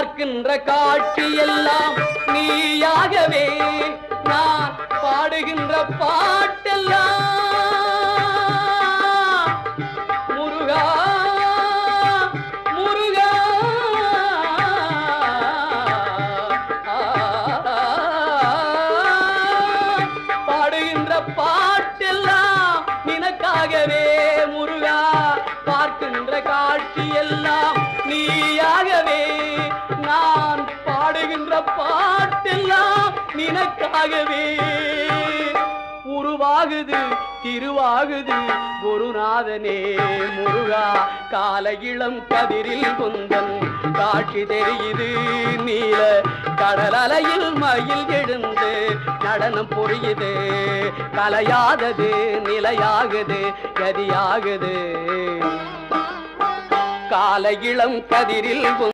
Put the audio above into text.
பார்க்கின்ற காட்சி எல்லாம் நீயாகவே நான் பாடுகின்ற பாட்டெல்லாம் முருகா முருகா பாடுகின்ற பாட்டெல்லாம் நினக்காகவே முருகா பார்க்கின்ற காட்சி எல்லாம் நீயாகவே நான் பாடுகின்ற பாட்டெல்லாம் நினக்காகவே உருவாகுது திருவாகுது குருநாதனே முருகா கால இளம் கதிரில் குந்தன் காட்சி தெரியுது நீல கடல் அலையில் மயில் எழுந்து நடனம் புரியுது கலையாதது நிலையாகுது கதியாகுது கால இளம் கதிரில்